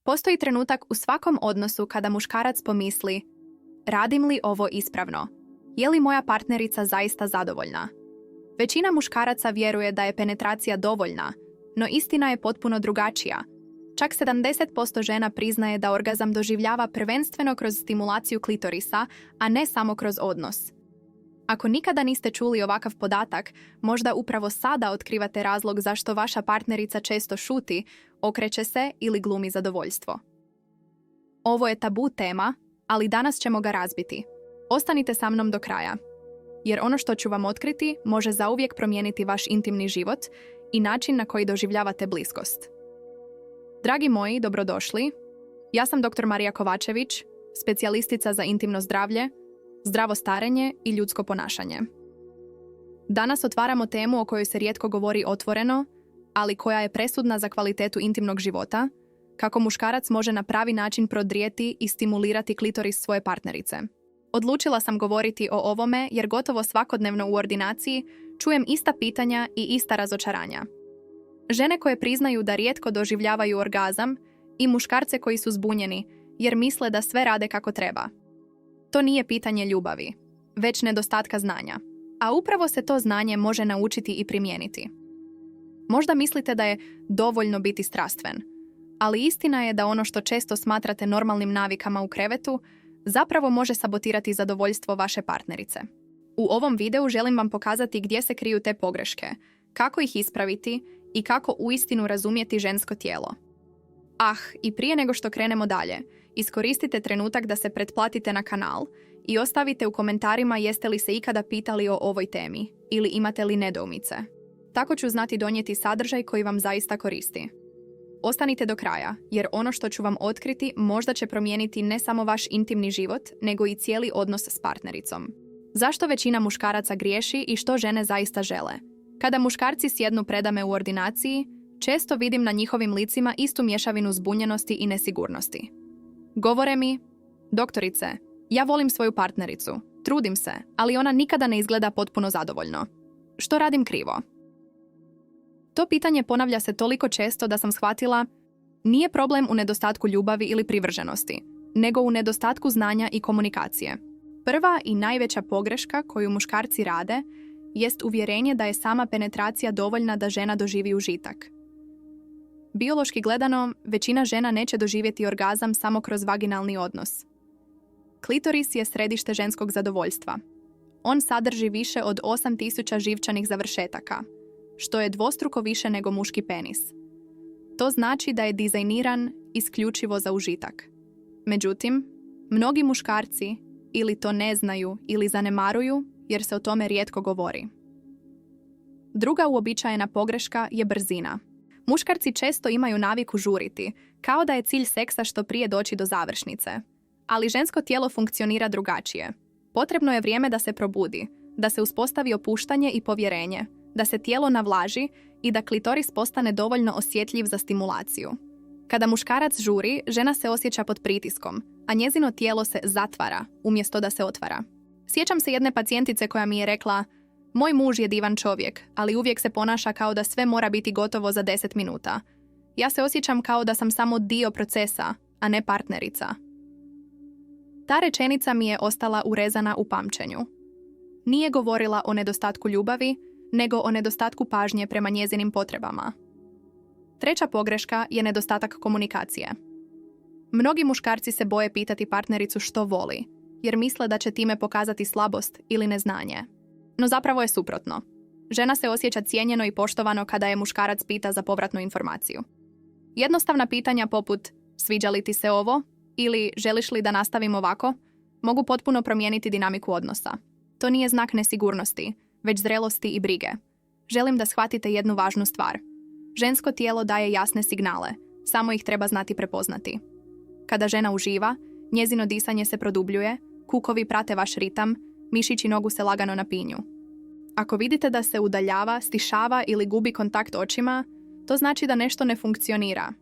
Postoji trenutak u svakom odnosu kada muškarac pomisli: radim li ovo ispravno? Je li moja partnerica zaista zadovoljna? Većina muškaraca vjeruje da je penetracija dovoljna, no istina je potpuno drugačija. Čak 70% žena priznaje da orgazam doživljava prvenstveno kroz stimulaciju klitorisa, a ne samo kroz odnos. Ako nikada niste čuli ovakav podatak, možda upravo sada otkrivate razlog zašto vaša partnerica često šuti, okreće se ili glumi zadovoljstvo. Ovo je tabu tema, ali danas ćemo ga razbiti. Ostanite sa mnom do kraja, jer ono što ću vam otkriti može zauvijek promijeniti vaš intimni život i način na koji doživljavate bliskost. Dragi moji, dobrodošli. Ja sam dr. Marija Kovačević, specijalistica za intimno zdravlje, zdravo starenje i ljudsko ponašanje. Danas otvaramo temu o kojoj se rijetko govori otvoreno, ali koja je presudna za kvalitetu intimnog života, kako muškarac može na pravi način prodrijeti i stimulirati klitoris svoje partnerice. Odlučila sam govoriti o ovome jer gotovo svakodnevno u ordinaciji čujem ista pitanja i ista razočaranja. Žene koje priznaju da rijetko doživljavaju orgazam i muškarce koji su zbunjeni jer misle da sve rade kako treba. To nije pitanje ljubavi, već nedostatka znanja. A upravo se to znanje može naučiti i primijeniti. Možda mislite da je dovoljno biti strastven, ali istina je da ono što često smatrate normalnim navikama u krevetu zapravo može sabotirati zadovoljstvo vaše partnerice. U ovom videu želim vam pokazati gdje se kriju te pogreške, kako ih ispraviti i kako uistinu razumjeti žensko tijelo. I prije nego što krenemo dalje, iskoristite trenutak da se pretplatite na kanal i ostavite u komentarima jeste li se ikada pitali o ovoj temi ili imate li nedoumice. Tako ću znati donijeti sadržaj koji vam zaista koristi. Ostanite do kraja, jer ono što ću vam otkriti možda će promijeniti ne samo vaš intimni život, nego i cijeli odnos s partnericom. Zašto većina muškaraca griješi i što žene zaista žele? Kada muškarci sjednu predame u ordinaciji, često vidim na njihovim licima istu mješavinu zbunjenosti i nesigurnosti. Govore mi: doktorice, ja volim svoju partnericu, trudim se, ali ona nikada ne izgleda potpuno zadovoljno. Što radim krivo? To pitanje ponavlja se toliko često da sam shvatila, nije problem u nedostatku ljubavi ili privrženosti, nego u nedostatku znanja i komunikacije. Prva i najveća pogreška koju muškarci rade jest uvjerenje da je sama penetracija dovoljna da žena doživi užitak. Biološki gledano, većina žena neće doživjeti orgazam samo kroz vaginalni odnos. Klitoris je središte ženskog zadovoljstva. On sadrži više od 8000 živčanih završetaka, što je dvostruko više nego muški penis. To znači da je dizajniran isključivo za užitak. Međutim, mnogi muškarci ili to ne znaju ili zanemaruju jer se o tome rijetko govori. Druga uobičajena pogreška je brzina. Muškarci često imaju naviku žuriti, kao da je cilj seksa što prije doći do završnice. Ali žensko tijelo funkcionira drugačije. Potrebno je vrijeme da se probudi, da se uspostavi opuštanje i povjerenje, da se tijelo navlaži i da klitoris postane dovoljno osjetljiv za stimulaciju. Kada muškarac žuri, žena se osjeća pod pritiskom, a njezino tijelo se zatvara umjesto da se otvara. Sjećam se jedne pacijentice koja mi je rekla: moj muž je divan čovjek, ali uvijek se ponaša kao da sve mora biti gotovo za 10 minuta. Ja se osjećam kao da sam samo dio procesa, a ne partnerica. Ta rečenica mi je ostala urezana u pamćenju. Nije govorila o nedostatku ljubavi, nego o nedostatku pažnje prema njezinim potrebama. Treća pogreška je nedostatak komunikacije. Mnogi muškarci se boje pitati partnericu što voli, jer misle da će time pokazati slabost ili neznanje. No zapravo je suprotno. Žena se osjeća cijenjeno i poštovano kada je muškarac pita za povratnu informaciju. Jednostavna pitanja poput sviđa li ti se ovo ili želiš li da nastavim ovako mogu potpuno promijeniti dinamiku odnosa. To nije znak nesigurnosti, već zrelosti i brige. Želim da shvatite jednu važnu stvar. Žensko tijelo daje jasne signale, samo ih treba znati prepoznati. Kada žena uživa, njezino disanje se produbljuje, kukovi prate vaš ritam, mišići nogu se lagano napinju. Ako vidite da se udaljava, stišava ili gubi kontakt očima, to znači da nešto ne funkcionira.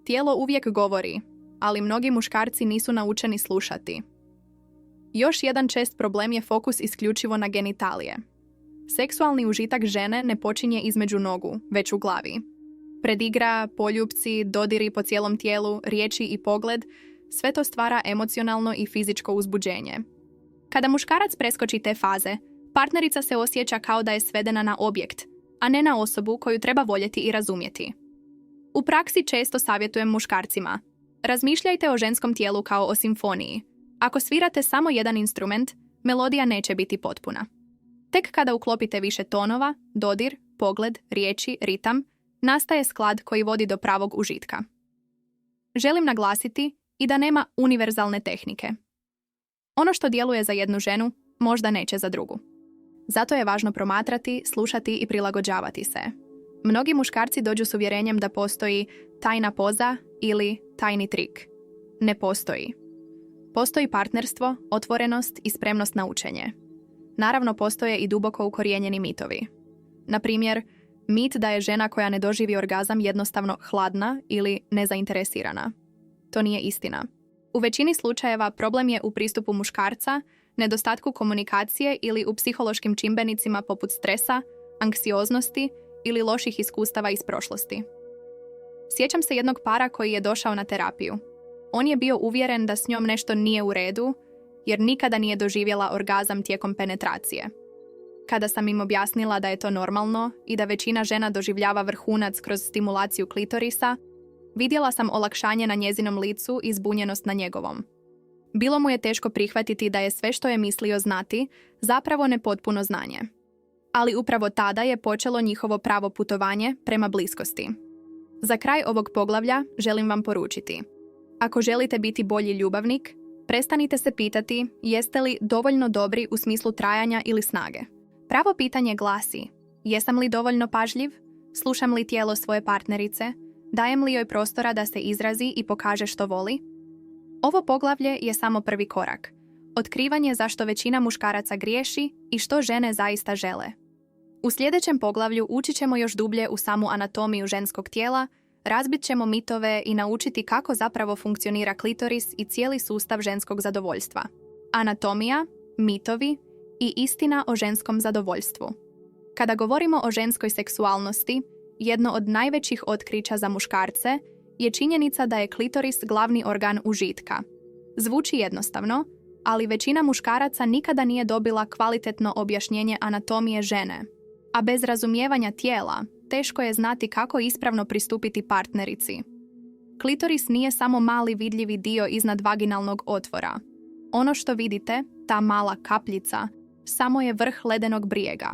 Tijelo uvijek govori, ali mnogi muškarci nisu naučeni slušati. Još jedan čest problem je fokus isključivo na genitalije. Seksualni užitak žene ne počinje između nogu, već u glavi. Predigra, poljupci, dodiri po cijelom tijelu, riječi i pogled, sve to stvara emocionalno i fizičko uzbuđenje. Kada muškarac preskoči te faze, partnerica se osjeća kao da je svedena na objekt, a ne na osobu koju treba voljeti i razumjeti. U praksi često savjetujem muškarcima: razmišljajte o ženskom tijelu kao o simfoniji. Ako svirate samo jedan instrument, melodija neće biti potpuna. Tek kada uklopite više tonova, dodir, pogled, riječi, ritam, nastaje sklad koji vodi do pravog užitka. Želim naglasiti i da nema univerzalne tehnike. Ono što djeluje za jednu ženu, možda neće za drugu. Zato je važno promatrati, slušati i prilagođavati se. Mnogi muškarci dođu s uvjerenjem da postoji tajna poza ili tajni trik. Ne postoji. Postoji partnerstvo, otvorenost i spremnost na učenje. Naravno, postoje i duboko ukorijenjeni mitovi. Na primjer, mit da je žena koja ne doživi orgazam jednostavno hladna ili nezainteresirana. To nije istina. U većini slučajeva problem je u pristupu muškarca, nedostatku komunikacije ili u psihološkim čimbenicima poput stresa, anksioznosti ili loših iskustava iz prošlosti. Sjećam se jednog para koji je došao na terapiju. On je bio uvjeren da s njom nešto nije u redu, jer nikada nije doživjela orgazam tijekom penetracije. Kada sam im objasnila da je to normalno i da većina žena doživljava vrhunac kroz stimulaciju klitorisa, vidjela sam olakšanje na njezinom licu i zbunjenost na njegovom. Bilo mu je teško prihvatiti da je sve što je mislio znati zapravo nepotpuno znanje. Ali upravo tada je počelo njihovo pravo putovanje prema bliskosti. Za kraj ovog poglavlja želim vam poručiti: ako želite biti bolji ljubavnik, prestanite se pitati jeste li dovoljno dobri u smislu trajanja ili snage. Pravo pitanje glasi: jesam li dovoljno pažljiv? Slušam li tijelo svoje partnerice? Dajem li joj prostora da se izrazi i pokaže što voli? Ovo poglavlje je samo prvi korak. Otkrivanje zašto većina muškaraca griješi i što žene zaista žele. U sljedećem poglavlju učit ćemo još dublje u samu anatomiju ženskog tijela, razbit ćemo mitove i naučiti kako zapravo funkcionira klitoris i cijeli sustav ženskog zadovoljstva. Anatomija, mitovi i istina o ženskom zadovoljstvu. Kada govorimo o ženskoj seksualnosti, jedno od najvećih otkrića za muškarce je činjenica da je klitoris glavni organ užitka. Zvuči jednostavno, ali većina muškaraca nikada nije dobila kvalitetno objašnjenje anatomije žene. A bez razumijevanja tijela, teško je znati kako ispravno pristupiti partnerici. Klitoris nije samo mali vidljivi dio iznad vaginalnog otvora. Ono što vidite, ta mala kapljica, samo je vrh ledenog brijega.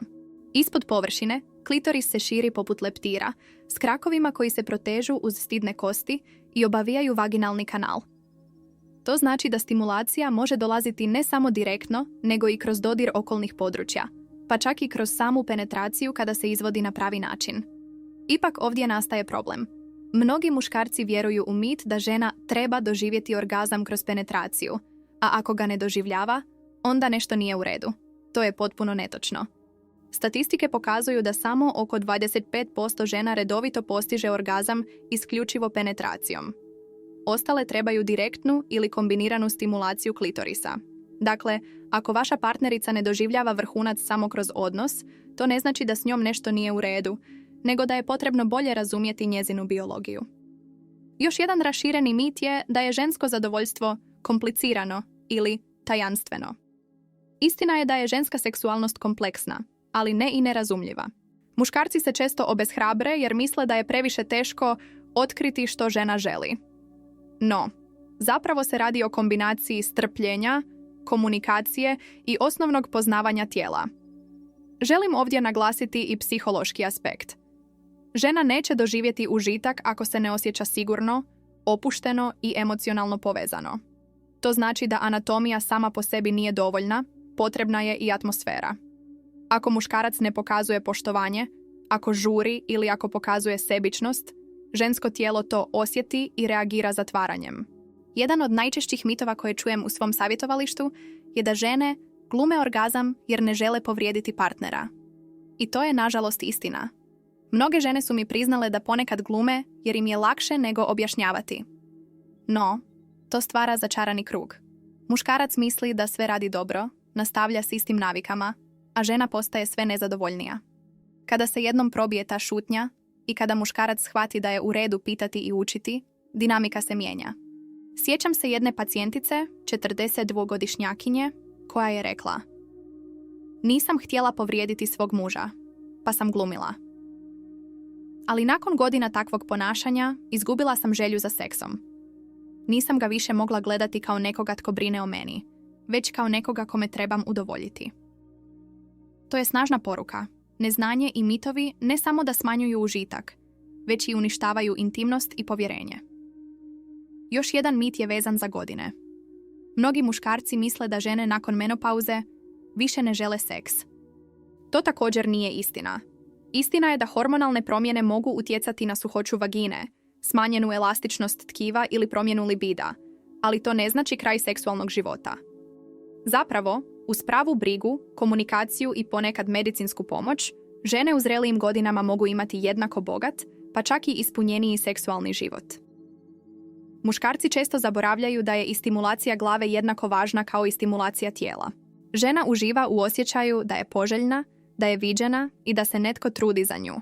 Ispod površine, klitoris se širi poput leptira, s krakovima koji se protežu uz stidne kosti i obavijaju vaginalni kanal. To znači da stimulacija može dolaziti ne samo direktno, nego i kroz dodir okolnih područja, pa čak i kroz samu penetraciju kada se izvodi na pravi način. Ipak ovdje nastaje problem. Mnogi muškarci vjeruju u mit da žena treba doživjeti orgazam kroz penetraciju, a ako ga ne doživljava, onda nešto nije u redu. To je potpuno netočno. Statistike pokazuju da samo oko 25% žena redovito postiže orgazam isključivo penetracijom. Ostale trebaju direktnu ili kombiniranu stimulaciju klitorisa. Dakle, ako vaša partnerica ne doživljava vrhunac samo kroz odnos, to ne znači da s njom nešto nije u redu, nego da je potrebno bolje razumjeti njezinu biologiju. Još jedan rašireni mit je da je žensko zadovoljstvo komplicirano ili tajanstveno. Istina je da je ženska seksualnost kompleksna, ali ne i nerazumljiva. Muškarci se često obeshrabre jer misle da je previše teško otkriti što žena želi. No, zapravo se radi o kombinaciji strpljenja, komunikacije i osnovnog poznavanja tijela. Želim ovdje naglasiti i psihološki aspekt. Žena neće doživjeti užitak ako se ne osjeća sigurno, opušteno i emocionalno povezano. To znači da anatomija sama po sebi nije dovoljna, potrebna je i atmosfera. Ako muškarac ne pokazuje poštovanje, ako žuri ili ako pokazuje sebičnost, žensko tijelo to osjeti i reagira zatvaranjem. Jedan od najčešćih mitova koje čujem u svom savjetovalištu je da žene glume orgazam jer ne žele povrijediti partnera. I to je nažalost istina. Mnoge žene su mi priznale da ponekad glume jer im je lakše nego objašnjavati. No, to stvara začarani krug. Muškarac misli da sve radi dobro, nastavlja s istim navikama, a žena postaje sve nezadovoljnija. Kada se jednom probije ta šutnja, i kada muškarac shvati da je u redu pitati i učiti, dinamika se mijenja. Sjećam se jedne pacijentice, 42-godišnjakinje, koja je rekla: nisam htjela povrijediti svog muža, pa sam glumila. Ali nakon godina takvog ponašanja izgubila sam želju za seksom. Nisam ga više mogla gledati kao nekoga tko brine o meni, već kao nekoga kome trebam udovoljiti. To je snažna poruka. Neznanje i mitovi ne samo da smanjuju užitak, već i uništavaju intimnost i povjerenje. Još jedan mit je vezan za godine. Mnogi muškarci misle da žene nakon menopauze više ne žele seks. To također nije istina. Istina je da hormonalne promjene mogu utjecati na suhoću vagine, smanjenu elastičnost tkiva ili promjenu libida, ali to ne znači kraj seksualnog života. Zapravo, uz pravu brigu, komunikaciju i ponekad medicinsku pomoć, žene u zrelijim godinama mogu imati jednako bogat, pa čak i ispunjeniji seksualni život. Muškarci često zaboravljaju da je i stimulacija glave jednako važna kao i stimulacija tijela. Žena uživa u osjećaju da je poželjna, da je viđena i da se netko trudi za nju.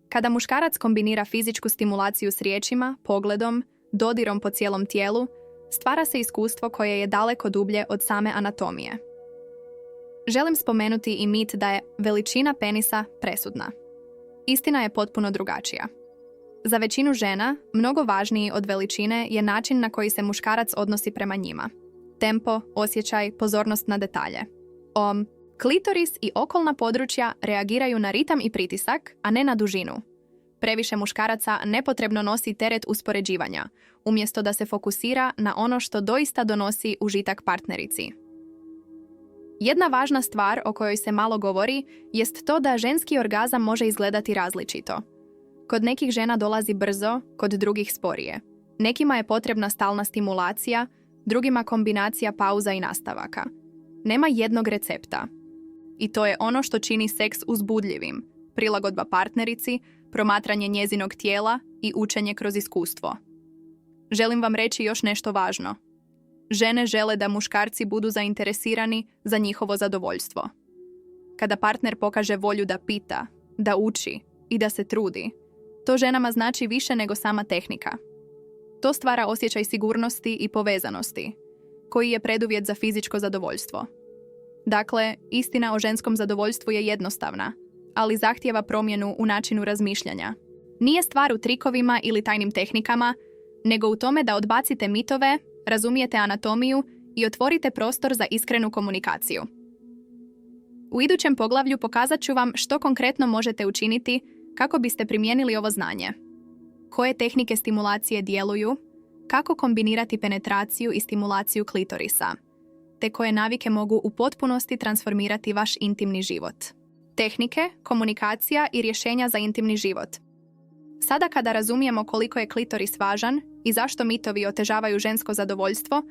Kada muškarac kombinira fizičku stimulaciju s riječima, pogledom, dodirom po cijelom tijelu, stvara se iskustvo koje je daleko dublje od same anatomije. Želim spomenuti i mit da je veličina penisa presudna. Istina je potpuno drugačija. Za većinu žena, mnogo važniji od veličine je način na koji se muškarac odnosi prema njima. Tempo, osjećaj, pozornost na detalje. Klitoris i okolna područja reagiraju na ritam i pritisak, a ne na dužinu. Previše muškaraca nepotrebno nosi teret uspoređivanja, umjesto da se fokusira na ono što doista donosi užitak partnerici. Jedna važna stvar o kojoj se malo govori jest to da ženski orgazam može izgledati različito. Kod nekih žena dolazi brzo, kod drugih sporije. Nekima je potrebna stalna stimulacija, drugima kombinacija pauza i nastavaka. Nema jednog recepta. I to je ono što čini seks uzbudljivim, prilagodba partnerici, promatranje njezinog tijela i učenje kroz iskustvo. Želim vam reći još nešto važno. Žene žele da muškarci budu zainteresirani za njihovo zadovoljstvo. Kada partner pokaže volju da pita, da uči i da se trudi, to ženama znači više nego sama tehnika. To stvara osjećaj sigurnosti i povezanosti, koji je preduvjet za fizičko zadovoljstvo. Dakle, istina o ženskom zadovoljstvu je jednostavna, ali zahtijeva promjenu u načinu razmišljanja. Nije stvar u trikovima ili tajnim tehnikama, nego u tome da odbacite mitove, razumijete anatomiju i otvorite prostor za iskrenu komunikaciju. U idućem poglavlju pokazat ću vam što konkretno možete učiniti kako biste primijenili ovo znanje. Koje tehnike stimulacije djeluju, kako kombinirati penetraciju i stimulaciju klitorisa, te koje navike mogu u potpunosti transformirati vaš intimni život. Tehnike, komunikacija i rješenja za intimni život. Sada kada razumijemo koliko je klitoris važan i zašto mitovi otežavaju žensko zadovoljstvo,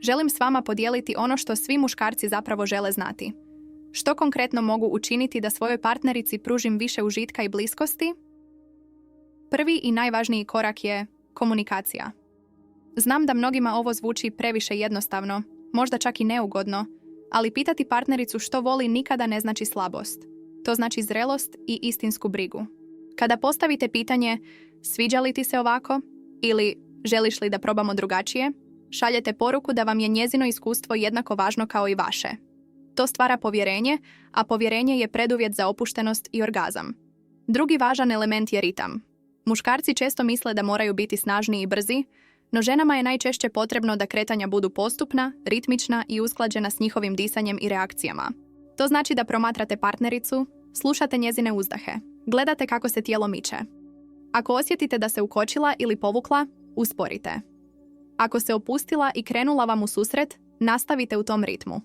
želim s vama podijeliti ono što svi muškarci zapravo žele znati. Što konkretno mogu učiniti da svojoj partnerici pružim više užitka i bliskosti? Prvi i najvažniji korak je komunikacija. Znam da mnogima ovo zvuči previše jednostavno, možda čak i neugodno, ali pitati partnericu što voli nikada ne znači slabost. To znači zrelost i istinsku brigu. Kada postavite pitanje sviđa li ti se ovako ili želiš li da probamo drugačije, šaljete poruku da vam je njezino iskustvo jednako važno kao i vaše. To stvara povjerenje, a povjerenje je preduvjet za opuštenost i orgazam. Drugi važan element je ritam. Muškarci često misle da moraju biti snažni i brzi, no ženama je najčešće potrebno da kretanja budu postupna, ritmična i usklađena s njihovim disanjem i reakcijama. To znači da promatrate partnericu, slušate njezine uzdahe, gledate kako se tijelo miče. Ako osjetite da se ukočila ili povukla, usporite. Ako se opustila i krenula vam u susret, nastavite u tom ritmu.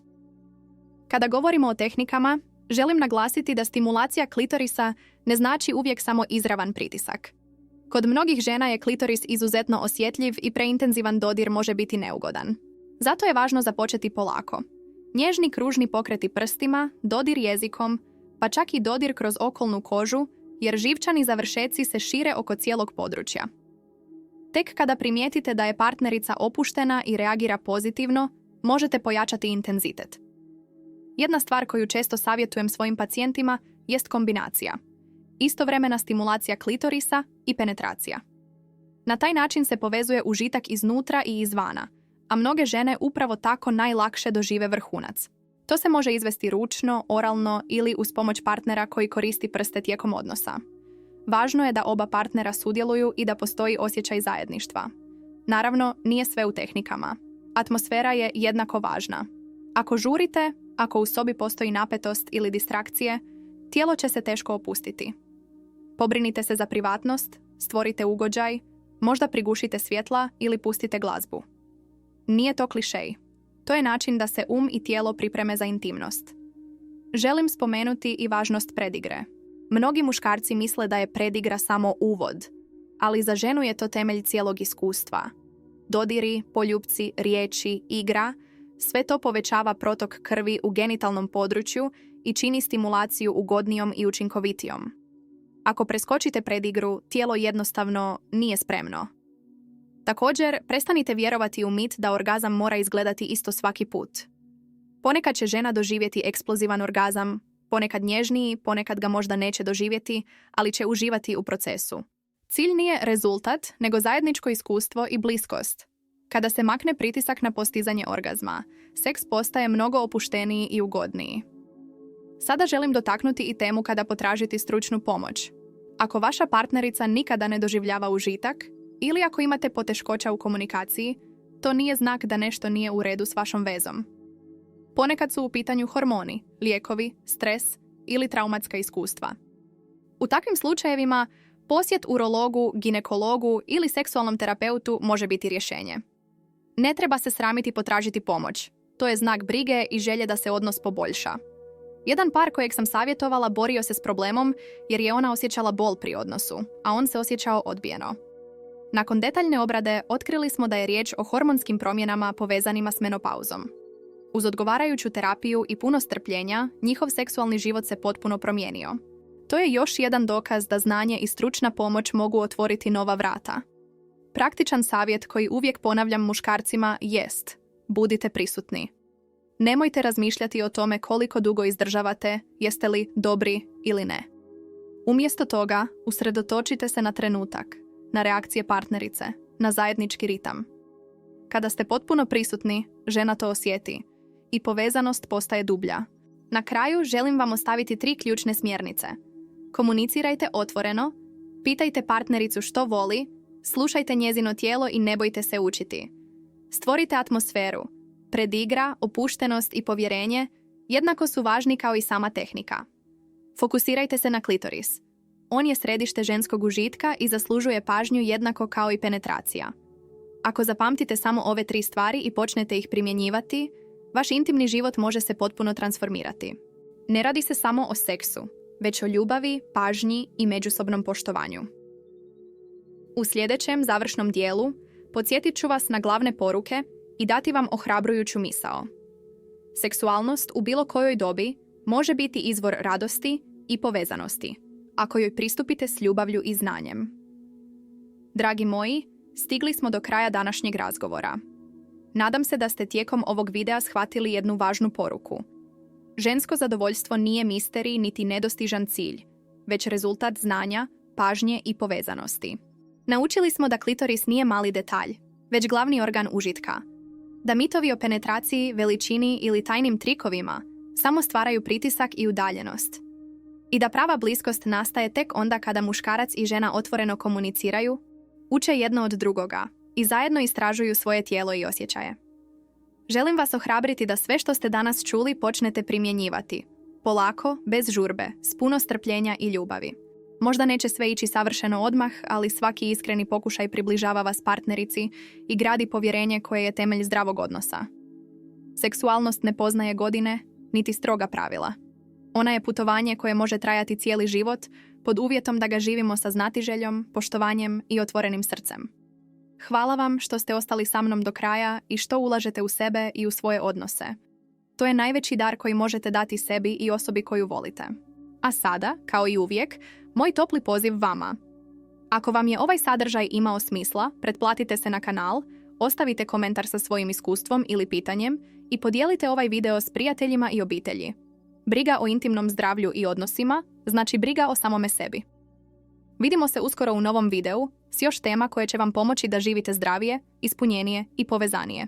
Kada govorimo o tehnikama, želim naglasiti da stimulacija klitorisa ne znači uvijek samo izravan pritisak. Kod mnogih žena je klitoris izuzetno osjetljiv i preintenzivan dodir može biti neugodan. Zato je važno započeti polako. Nježni kružni pokreti prstima, dodir jezikom, pa čak i dodir kroz okolnu kožu, jer živčani završeci se šire oko cijelog područja. Tek kada primijetite da je partnerica opuštena i reagira pozitivno, možete pojačati intenzitet. Jedna stvar koju često savjetujem svojim pacijentima jest kombinacija. istovremena stimulacija klitorisa i penetracija. Na taj način se povezuje užitak iznutra i izvana, a mnoge žene upravo tako najlakše dožive vrhunac. To se može izvesti ručno, oralno ili uz pomoć partnera koji koristi prste tijekom odnosa. Važno je da oba partnera sudjeluju i da postoji osjećaj zajedništva. Naravno, nije sve u tehnikama. Atmosfera je jednako važna. Ako žurite, ako u sobi postoji napetost ili distrakcije, tijelo će se teško opustiti. Pobrinite se za privatnost, stvorite ugođaj, možda prigušite svjetla ili pustite glazbu. Nije to klišej. To je način da se i tijelo pripreme za intimnost. Želim spomenuti i važnost predigre. Mnogi muškarci misle da je predigra samo uvod, ali za ženu je to temelj cijelog iskustva. Dodiri, poljupci, riječi, igra, sve to povećava protok krvi u genitalnom području i čini stimulaciju ugodnijom i učinkovitijom. Ako preskočite predigru, tijelo jednostavno nije spremno. Također, prestanite vjerovati u mit da orgazam mora izgledati isto svaki put. Ponekad će žena doživjeti eksplozivan orgazam, ponekad nježniji, ponekad ga možda neće doživjeti, ali će uživati u procesu. Cilj nije rezultat, nego zajedničko iskustvo i bliskost. Kada se makne pritisak na postizanje orgazma, seks postaje mnogo opušteniji i ugodniji. Sada želim dotaknuti i temu kada potražiti stručnu pomoć. Ako vaša partnerica nikada ne doživljava užitak, ili ako imate poteškoća u komunikaciji, to nije znak da nešto nije u redu s vašom vezom. Ponekad su u pitanju hormoni, lijekovi, stres ili traumatska iskustva. U takvim slučajevima, posjet urologu, ginekologu ili seksualnom terapeutu može biti rješenje. Ne treba se sramiti potražiti pomoć. To je znak brige i želje da se odnos poboljša. Jedan par kojeg sam savjetovala borio se s problemom jer je ona osjećala bol pri odnosu, a on se osjećao odbijeno. Nakon detaljne obrade otkrili smo da je riječ o hormonskim promjenama povezanima s menopauzom. Uz odgovarajuću terapiju i puno strpljenja, njihov seksualni život se potpuno promijenio. To je još jedan dokaz da znanje i stručna pomoć mogu otvoriti nova vrata. Praktičan savjet koji uvijek ponavljam muškarcima jest: budite prisutni. Nemojte razmišljati o tome koliko dugo izdržavate, jeste li dobri ili ne. Umjesto toga, usredotočite se na trenutak, na reakcije partnerice, na zajednički ritam. Kada ste potpuno prisutni, žena to osjeti i povezanost postaje dublja. Na kraju želim vam ostaviti 3 ključne smjernice. Komunicirajte otvoreno, pitajte partnericu što voli, slušajte njezino tijelo i ne bojte se učiti. Stvorite atmosferu. Predigra, opuštenost i povjerenje jednako su važni kao i sama tehnika. Fokusirajte se na klitoris. On je središte ženskog užitka i zaslužuje pažnju jednako kao i penetracija. Ako zapamtite samo ove 3 stvari i počnete ih primjenjivati, vaš intimni život može se potpuno transformirati. Ne radi se samo o seksu, već o ljubavi, pažnji i međusobnom poštovanju. U sljedećem završnom dijelu podsjetit ću vas na glavne poruke i dati vam ohrabrujuću misao. Seksualnost u bilo kojoj dobi može biti izvor radosti i povezanosti, ako joj pristupite s ljubavlju i znanjem. Dragi moji, stigli smo do kraja današnjeg razgovora. Nadam se da ste tijekom ovog videa shvatili jednu važnu poruku. Žensko zadovoljstvo nije misterij niti nedostižan cilj, već rezultat znanja, pažnje i povezanosti. Naučili smo da klitoris nije mali detalj, već glavni organ užitka. Da mitovi o penetraciji, veličini ili tajnim trikovima samo stvaraju pritisak i udaljenost. I da prava bliskost nastaje tek onda kada muškarac i žena otvoreno komuniciraju, uče jedno od drugoga i zajedno istražuju svoje tijelo i osjećaje. Želim vas ohrabriti da sve što ste danas čuli počnete primjenjivati. Polako, bez žurbe, s puno strpljenja i ljubavi. Možda neće sve ići savršeno odmah, ali svaki iskreni pokušaj približava vas partnerici i gradi povjerenje koje je temelj zdravog odnosa. Seksualnost ne poznaje godine, niti stroga pravila. Ona je putovanje koje može trajati cijeli život, pod uvjetom da ga živimo sa znatiželjom, poštovanjem i otvorenim srcem. Hvala vam što ste ostali sa mnom do kraja i što ulažete u sebe i u svoje odnose. To je najveći dar koji možete dati sebi i osobi koju volite. A sada, kao i uvijek, moj topli poziv vama. Ako vam je ovaj sadržaj imao smisla, pretplatite se na kanal, ostavite komentar sa svojim iskustvom ili pitanjem i podijelite ovaj video s prijateljima i obitelji. Briga o intimnom zdravlju i odnosima znači briga o samome sebi. Vidimo se uskoro u novom videu s još tema koje će vam pomoći da živite zdravije, ispunjenije i povezanije.